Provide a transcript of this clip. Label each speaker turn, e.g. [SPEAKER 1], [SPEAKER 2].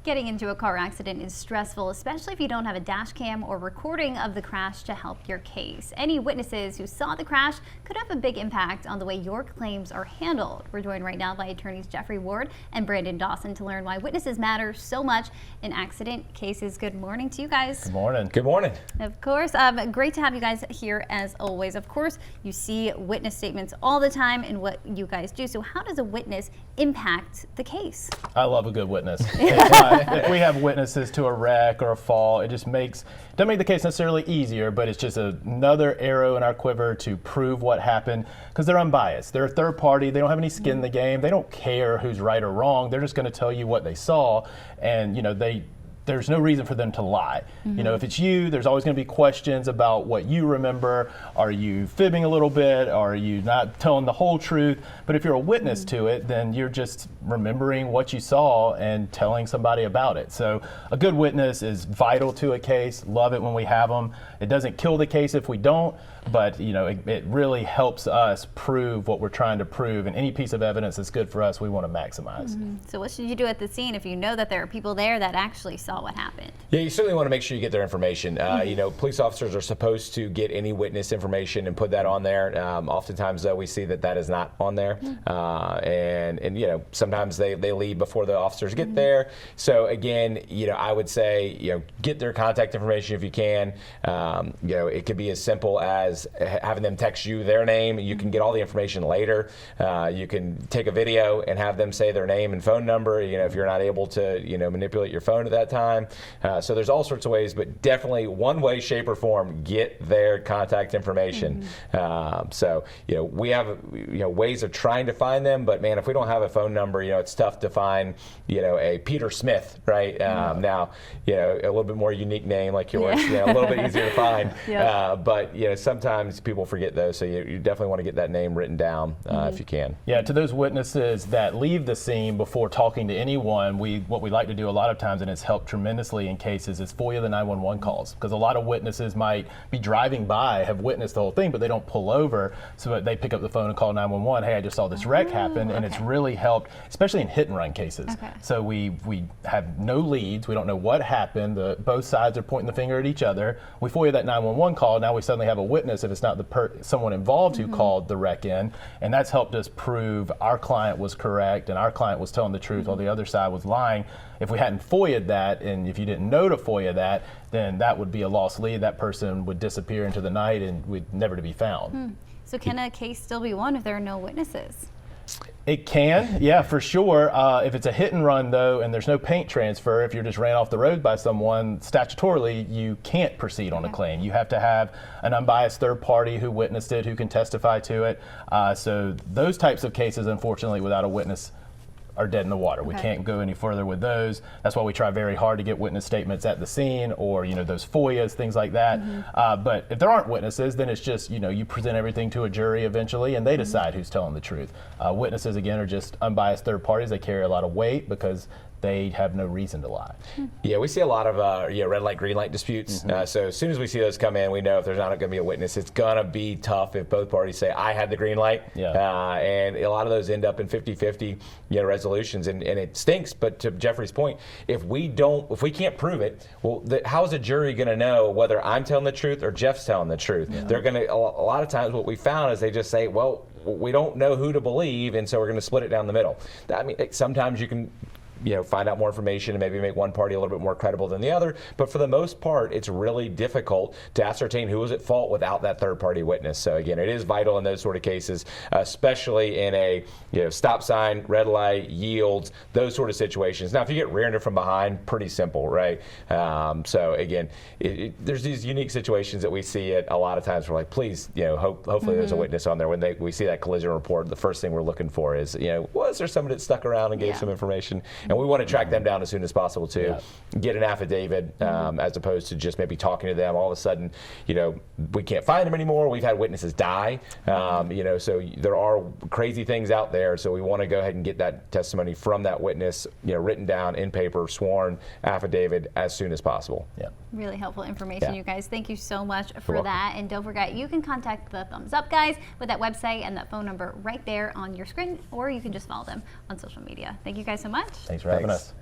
[SPEAKER 1] Getting into a car accident is stressful, especially if you don't have a dash cam or recording of the crash to help your case. Any witnesses who saw the crash could have a big impact on the way your claims are handled. We're joined right now by attorneys Jeffrey Ward and Brandon Dawson to learn why witnesses matter so much in accident cases. Good morning to you guys.
[SPEAKER 2] Good morning.
[SPEAKER 3] Good morning.
[SPEAKER 1] Of course. Great to have you guys here as always. Of course, you see witness statements all the time in what you guys do. So how does a witness impact the case?
[SPEAKER 2] I love a good witness. If we have witnesses to a wreck or a fall, it just doesn't make the case necessarily easier, but it's just another arrow in our quiver to prove what happened, because they're unbiased. They're a third party. They don't have any skin in the game. They don't care who's right or wrong. They're just going to tell you what they saw, and there's no reason for them to lie. If it's you, there's always going to be questions about what you remember. Are you fibbing a little bit? Are you not telling the whole truth? But if you're a witness to it, then you're just remembering what you saw and telling somebody about it. So a good witness is vital to a case. Love it when we have them. It doesn't kill the case if we don't, but it really helps us prove what we're trying to prove. And any piece of evidence that's good for us, we want to maximize.
[SPEAKER 1] So what should you do at the scene if you know that there are people there that actually saw what happened?
[SPEAKER 3] Yeah, you certainly want to make sure you get their information. Police officers are supposed to get any witness information and put that on there. Oftentimes, though, we see that is not on there, and sometimes they leave before the officers get there. So again, I would say get their contact information if you can. It could be as simple as having them text you their name. You can get all the information later. You can take a video and have them say their name and phone number. If you're not able to manipulate your phone at that time. So there's all sorts of ways, but definitely one way, shape, or form, get their contact information. We have ways of trying to find them, but man, if we don't have a phone number, it's tough to find a Peter Smith, right? Now, a little bit more unique name like yours, a little bit easier to find. But sometimes people forget those, so you definitely want to get that name written down if you can.
[SPEAKER 2] Yeah, to those witnesses that leave the scene before talking to anyone, what we like to do a lot of times, and it's helped tremendously in cases, is FOIA the 911 calls, because a lot of witnesses might be driving by, have witnessed the whole thing, but they don't pull over, so they pick up the phone and call 911. Hey, I just saw this wreck happen, and it's really helped, especially in hit and run cases. So we have no leads, we don't know what happened, both sides are pointing the finger at each other. We FOIA that 911 call, now we suddenly have a witness if it's not someone involved who called the wreck in, and that's helped us prove our client was correct and our client was telling the truth while the other side was lying. If we hadn't FOIA'd that, and if you didn't know to FOIA that, then that would be a lost lead. That person would disappear into the night and would never to be found.
[SPEAKER 1] So can a case still be won if there are no witnesses?
[SPEAKER 2] It can, yeah, for sure. If it's a hit and run, though, and there's no paint transfer, if you're just ran off the road by someone, statutorily, you can't proceed on a claim. You have to have an unbiased third party who witnessed it, who can testify to it. So those types of cases, unfortunately, without a witness, are dead in the water. We can't go any further with those. That's why we try very hard to get witness statements at the scene, or those FOIAs, things like that. But if there aren't witnesses, then it's just you present everything to a jury eventually, and they decide who's telling the truth. Witnesses, again, are just unbiased third parties. They carry a lot of weight because they have no reason to lie.
[SPEAKER 3] Yeah, we see a lot of red light, green light disputes. So as soon as we see those come in, we know if there's not going to be a witness, it's going to be tough if both parties say, I had the green light. And a lot of those end up in 50-50 resolutions, and it stinks. But to Jeffrey's point, if we can't prove it, well, how is a jury going to know whether I'm telling the truth or Jeff's telling the truth? They're going to, a lot of times what we found is they just say, well, we don't know who to believe, and so we're going to split it down the middle. I mean, sometimes you can find out more information and maybe make one party a little bit more credible than the other. But for the most part, it's really difficult to ascertain who was at fault without that third party witness. So again, it is vital in those sort of cases, especially in a stop sign, red light, yields, those sort of situations. Now, if you get rear-ended from behind, pretty simple, right? So again, there's these unique situations that we see it a lot of times. We're like, please, hopefully there's a witness on there. When we see that collision report, the first thing we're looking for is, was there somebody that stuck around and gave some information? And we want to track them down as soon as possible too. Get an affidavit as opposed to just maybe talking to them. All of a sudden, we can't find them anymore. We've had witnesses die. So there are crazy things out there. So we want to go ahead and get that testimony from that witness, written down in paper, sworn affidavit as soon as possible.
[SPEAKER 1] Really helpful information, you guys. Thank you so much for that. And don't forget, you can contact the Thumbs Up guys with that website and that phone number right there on your screen, or you can just follow them on social media. Thank you guys so much.
[SPEAKER 2] Thanks for having us.